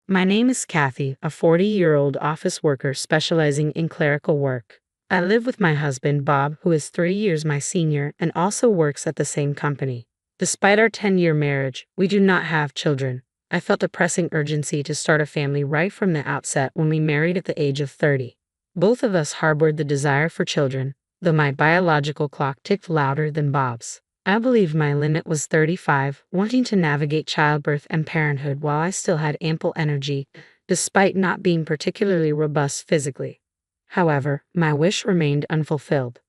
My name is Kathy, a 40-year-old office worker specializing in clerical work. I live with my husband, Bob, who is 3 years my senior and also works at the same company. Despite our 10-year marriage, we do not have children. I felt a pressing urgency to start a family right from the outset when we married at the age of 30. Both of us harbored the desire for children, though my biological clock ticked louder than Bob's. I believe my limit was 35, wanting to navigate childbirth and parenthood while I still had ample energy, despite not being particularly robust physically. However, my wish remained unfulfilled.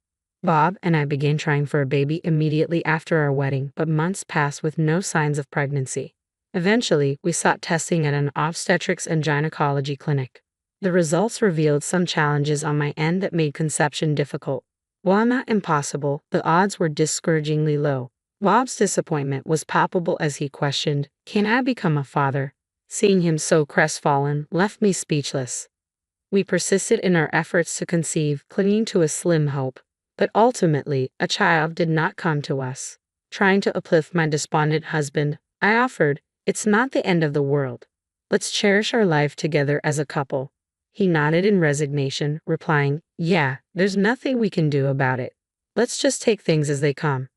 Bob and I began trying for a baby immediately after our wedding, but months passed with no signs of pregnancy. Eventually, we sought testing at an obstetrics and gynecology clinic. The results revealed some challenges on my end that made conception difficult. While not impossible, the odds were discouragingly low. Bob's disappointment was palpable as he questioned, "Can I become a father?" Seeing him so crestfallen left me speechless. We persisted in our efforts to conceive, clinging to a slim hope. But ultimately, a child did not come to us. Trying to uplift my despondent husband, I offered, "It's not the end of the world. Let's cherish our life together as a couple." He nodded in resignation, replying, "Yeah, there's nothing we can do about it. Let's just take things as they come."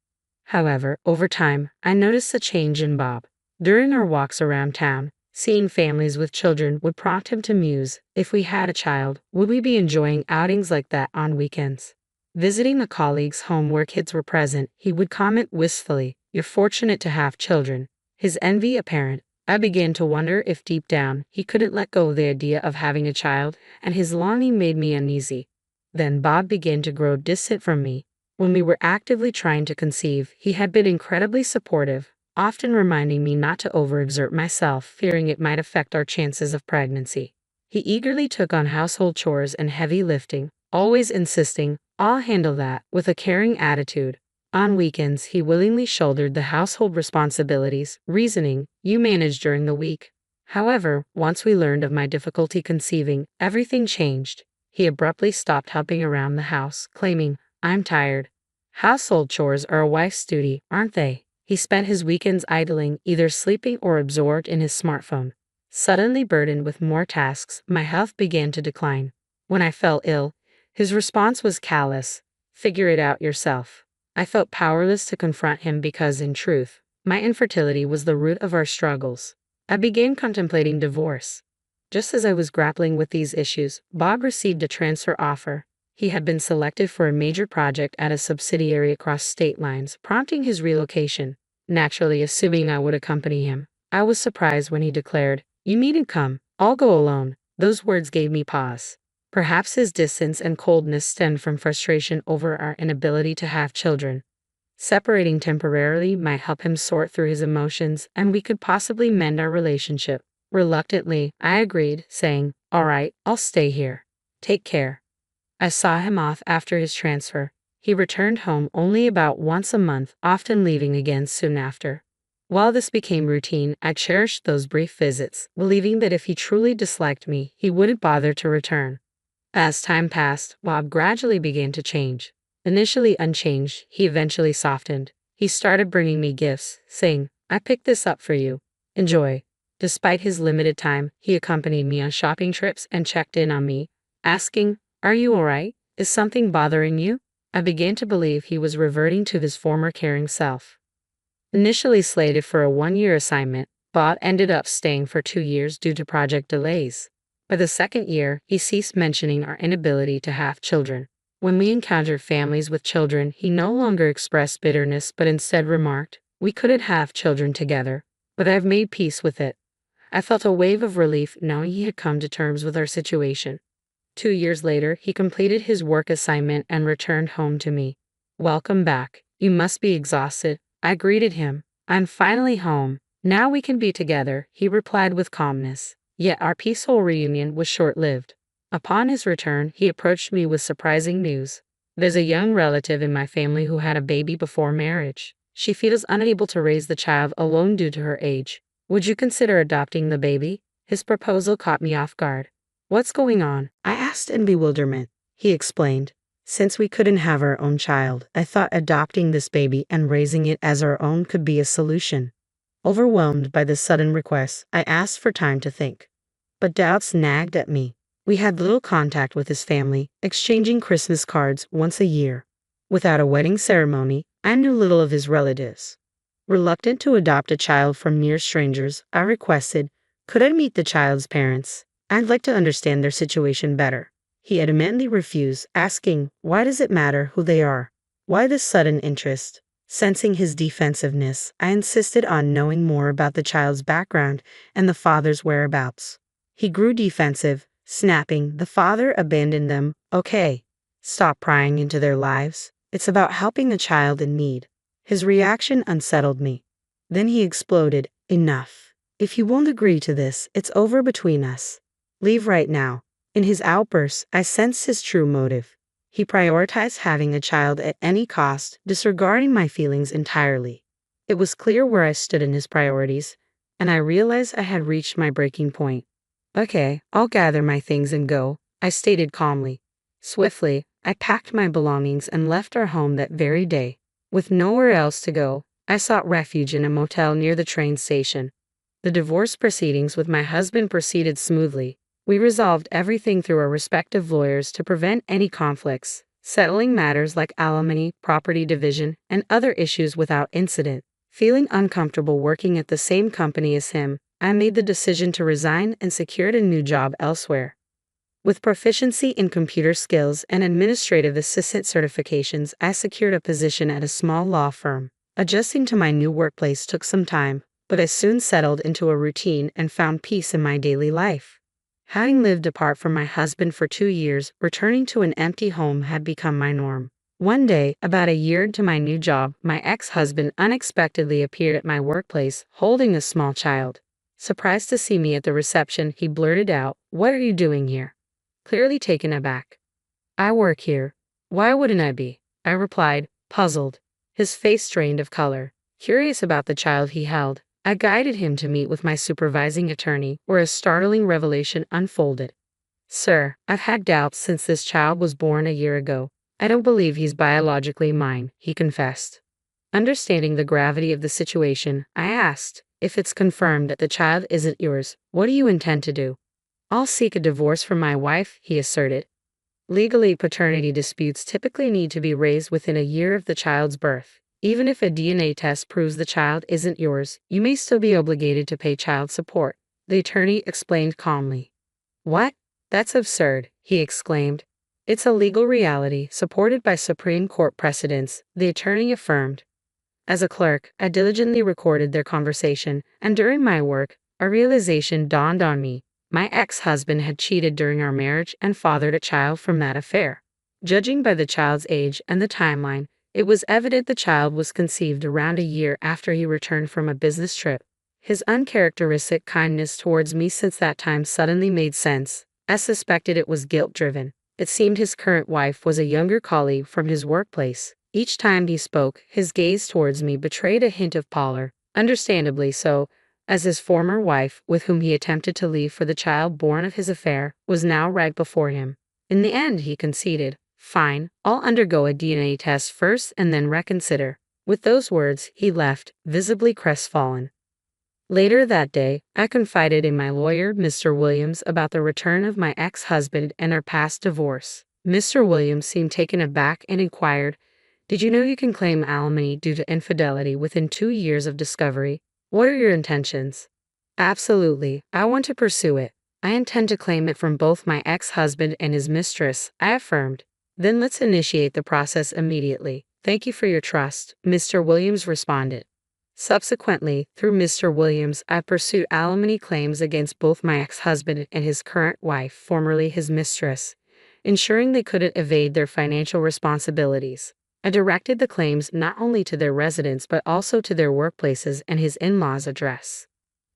However, over time, I noticed a change in Bob. During our walks around town, seeing families with children would prompt him to muse, if we had a child, would we be enjoying outings like that on weekends? Visiting a colleague's home where kids were present, he would comment wistfully, "You're fortunate to have children." His envy apparent, I began to wonder if deep down he couldn't let go of the idea of having a child, and his longing made me uneasy. Then Bob began to grow distant from me. When we were actively trying to conceive, he had been incredibly supportive, often reminding me not to overexert myself, fearing it might affect our chances of pregnancy. He eagerly took on household chores and heavy lifting, always insisting, "I'll handle that," with a caring attitude. On weekends, he willingly shouldered the household responsibilities, reasoning, "You manage during the week." However, once we learned of my difficulty conceiving, everything changed. He abruptly stopped helping around the house, claiming, "I'm tired." Household chores are a wife's duty, aren't they? He spent his weekends idling, either sleeping or absorbed in his smartphone. Suddenly burdened with more tasks, my health began to decline. When I fell ill, his response was callous, "Figure it out yourself." I felt powerless to confront him because, in truth, my infertility was the root of our struggles. I began contemplating divorce. Just as I was grappling with these issues, Bob received a transfer offer. He had been selected for a major project at a subsidiary across state lines, prompting his relocation. Naturally, assuming I would accompany him, I was surprised when he declared, "You needn't come. I'll go alone." Those words gave me pause. Perhaps his distance and coldness stemmed from frustration over our inability to have children. Separating temporarily might help him sort through his emotions, and we could possibly mend our relationship. Reluctantly, I agreed, saying, "All right, I'll stay here. Take care." I saw him off after his transfer. He returned home only about once a month, often leaving again soon after. While this became routine, I cherished those brief visits, believing that if he truly disliked me, he wouldn't bother to return. As time passed, Bob gradually began to change. Initially unchanged, he eventually softened. He started bringing me gifts, saying, "I picked this up for you. Enjoy." Despite his limited time, he accompanied me on shopping trips and checked in on me, asking, "Are you all right? Is something bothering you?" I began to believe he was reverting to his former caring self. Initially slated for a 1-year assignment, Bob ended up staying for 2 years due to project delays. By the second year, he ceased mentioning our inability to have children. When we encountered families with children, he no longer expressed bitterness but instead remarked, "We couldn't have children together, but I've made peace with it." I felt a wave of relief knowing he had come to terms with our situation. 2 years later, he completed his work assignment and returned home to me. "Welcome back. You must be exhausted." I greeted him. "I'm finally home. Now we can be together," he replied with calmness. Yet our peaceful reunion was short-lived. Upon his return, he approached me with surprising news. "There's a young relative in my family who had a baby before marriage. She feels unable to raise the child alone due to her age. Would you consider adopting the baby?" His proposal caught me off guard. "What's going on?" I asked in bewilderment. He explained, "Since we couldn't have our own child, I thought adopting this baby and raising it as our own could be a solution." Overwhelmed by this sudden request, I asked for time to think. But doubts nagged at me. We had little contact with his family, exchanging Christmas cards once a year. Without a wedding ceremony, I knew little of his relatives. Reluctant to adopt a child from mere strangers, I requested, could I meet the child's parents? I'd like to understand their situation better. He adamantly refused, asking, why does it matter who they are? Why this sudden interest? Sensing his defensiveness, I insisted on knowing more about the child's background and the father's whereabouts. He grew defensive, snapping, the father abandoned them. Okay, stop prying into their lives. It's about helping the child in need. His reaction unsettled me. Then he exploded, enough. If you won't agree to this, it's over between us. Leave right now. In his outburst, I sensed his true motive. He prioritized having a child at any cost, disregarding my feelings entirely. It was clear where I stood in his priorities, and I realized I had reached my breaking point. Okay, I'll gather my things and go, I stated calmly. Swiftly, I packed my belongings and left our home that very day. With nowhere else to go, I sought refuge in a motel near the train station. The divorce proceedings with my husband proceeded smoothly. We resolved everything through our respective lawyers to prevent any conflicts, settling matters like alimony, property division, and other issues without incident. Feeling uncomfortable working at the same company as him, I made the decision to resign and secured a new job elsewhere. With proficiency in computer skills and administrative assistant certifications, I secured a position at a small law firm. Adjusting to my new workplace took some time, but I soon settled into a routine and found peace in my daily life. Having lived apart from my husband for 2 years, returning to an empty home had become my norm. One day, about a year into my new job, my ex-husband unexpectedly appeared at my workplace, holding a small child. Surprised to see me at the reception, he blurted out, "What are you doing here?" Clearly taken aback. "I work here. Why wouldn't I be?" I replied, puzzled. His face drained of color. Curious about the child he held, I guided him to meet with my supervising attorney, where a startling revelation unfolded. "Sir, I've had doubts since this child was born a year ago. I don't believe he's biologically mine," he confessed. Understanding the gravity of the situation, I asked, "If it's confirmed that the child isn't yours, what do you intend to do?" "I'll seek a divorce from my wife," he asserted. Legally, paternity disputes typically need to be raised within a year of the child's birth. Even if a DNA test proves the child isn't yours, you may still be obligated to pay child support, the attorney explained calmly. "What? That's absurd," he exclaimed. "It's a legal reality supported by Supreme Court precedents," the attorney affirmed. As a clerk, I diligently recorded their conversation, and during my work, a realization dawned on me. My ex-husband had cheated during our marriage and fathered a child from that affair. Judging by the child's age and the timeline, it was evident the child was conceived around a year after he returned from a business trip. His uncharacteristic kindness towards me since that time suddenly made sense. I suspected it was guilt-driven. It seemed his current wife was a younger colleague from his workplace. Each time he spoke, his gaze towards me betrayed a hint of pallor, understandably so, as his former wife, with whom he attempted to leave for the child born of his affair, was now right before him. In the end, he conceded, "Fine, I'll undergo a DNA test first and then reconsider." With those words, he left, visibly crestfallen. Later that day, I confided in my lawyer, Mr. Williams, about the return of my ex-husband and our past divorce. Mr. Williams seemed taken aback and inquired, "Did you know you can claim alimony due to infidelity within 2 years of discovery? What are your intentions?" "Absolutely, I want to pursue it. I intend to claim it from both my ex-husband and his mistress," I affirmed. "Then let's initiate the process immediately. Thank you for your trust," Mr. Williams responded. Subsequently, through Mr. Williams, I pursued alimony claims against both my ex-husband and his current wife, formerly his mistress, ensuring they couldn't evade their financial responsibilities. I directed the claims not only to their residence but also to their workplaces and his in-laws' address.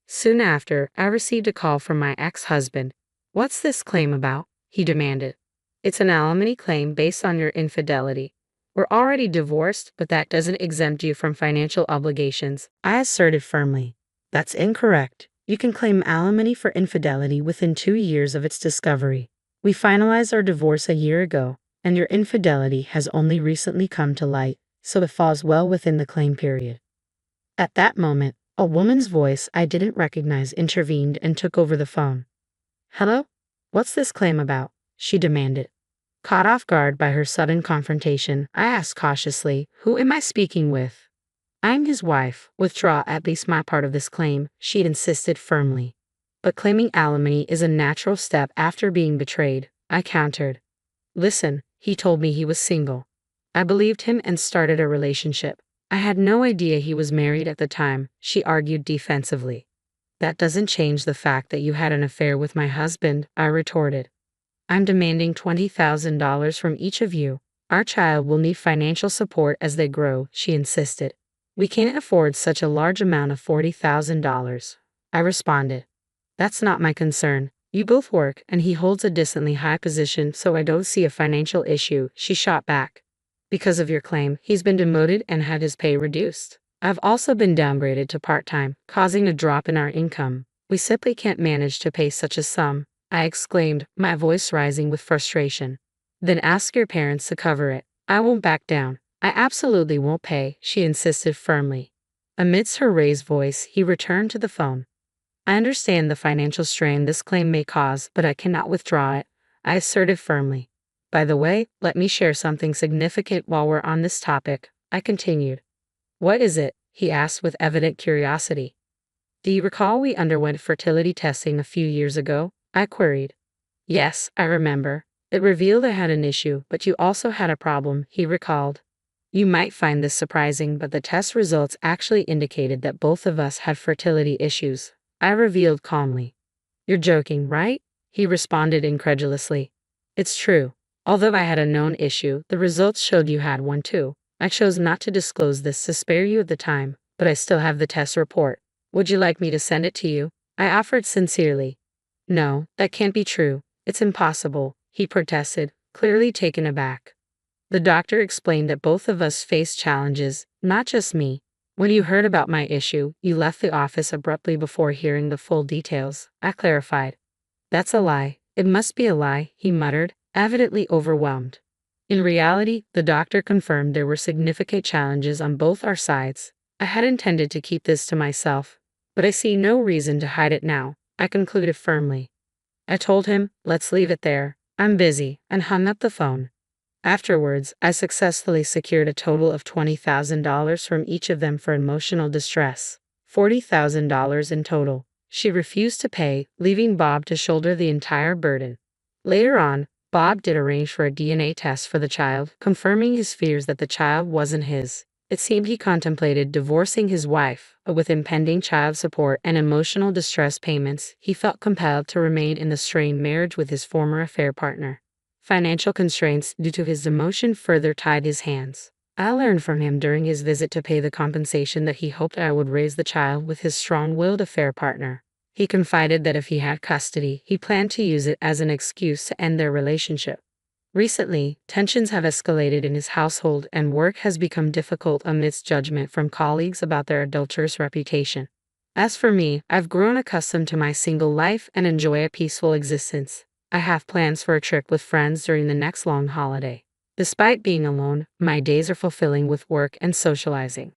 Soon after, I received a call from my ex-husband. "What's this claim about?" he demanded. "It's an alimony claim based on your infidelity. We're already divorced, but that doesn't exempt you from financial obligations," I asserted firmly. "That's incorrect. You can claim alimony for infidelity within 2 years of its discovery. We finalized our divorce a year ago, and your infidelity has only recently come to light, so it falls well within the claim period." At that moment, a woman's voice I didn't recognize intervened and took over the phone. Hello? What's this claim about? She demanded. Caught off guard by her sudden confrontation, I asked cautiously, who am I speaking with? I'm his wife. Withdraw at least my part of this claim, she insisted firmly. But claiming alimony is a natural step after being betrayed, I countered. Listen, he told me he was single. I believed him and started a relationship. I had no idea he was married at the time, she argued defensively. That doesn't change the fact that you had an affair with my husband, I retorted. I'm demanding $20,000 from each of you. Our child will need financial support as they grow, she insisted. We can't afford such a large amount of $40,000. I responded. That's not my concern. You both work, and he holds a decently high position, so I don't see a financial issue, she shot back. Because of your claim, he's been demoted and had his pay reduced. I've also been downgraded to part-time, causing a drop in our income. We simply can't manage to pay such a sum, I exclaimed, my voice rising with frustration. Then ask your parents to cover it. I won't back down. I absolutely won't pay, she insisted firmly. Amidst her raised voice, he returned to the phone. I understand the financial strain this claim may cause, but I cannot withdraw it, I asserted firmly. By the way, let me share something significant while we're on this topic, I continued. What is it? He asked with evident curiosity. Do you recall we underwent fertility testing a few years ago? I queried. Yes, I remember. It revealed I had an issue, but you also had a problem, he recalled. You might find this surprising, but the test results actually indicated that both of us had fertility issues, I revealed calmly. You're joking, right? He responded incredulously. It's true. Although I had a known issue, the results showed you had one too. I chose not to disclose this to spare you the time, but I still have the test report. Would you like me to send it to you? I offered sincerely. No, that can't be true. It's impossible, he protested, clearly taken aback. The doctor explained that both of us faced challenges, not just me. When you heard about my issue, you left the office abruptly before hearing the full details, I clarified. That's a lie. It must be a lie, he muttered, evidently overwhelmed. In reality, the doctor confirmed there were significant challenges on both our sides. I had intended to keep this to myself, but I see no reason to hide it now, I concluded firmly. I told him, let's leave it there. I'm busy, and hung up the phone. Afterwards, I successfully secured a total of $20,000 from each of them for emotional distress. $40,000 in total. She refused to pay, leaving Bob to shoulder the entire burden. Later on, Bob did arrange for a DNA test for the child, confirming his fears that the child wasn't his. It seemed he contemplated divorcing his wife, but with impending child support and emotional distress payments, he felt compelled to remain in the strained marriage with his former affair partner. Financial constraints due to his demotion further tied his hands. I learned from him during his visit to pay the compensation that he hoped I would raise the child with his strong-willed affair partner. He confided that if he had custody, he planned to use it as an excuse to end their relationship. Recently, tensions have escalated in his household and work has become difficult amidst judgment from colleagues about their adulterous reputation. As for me, I've grown accustomed to my single life and enjoy a peaceful existence. I have plans for a trip with friends during the next long holiday. Despite being alone, my days are fulfilling with work and socializing.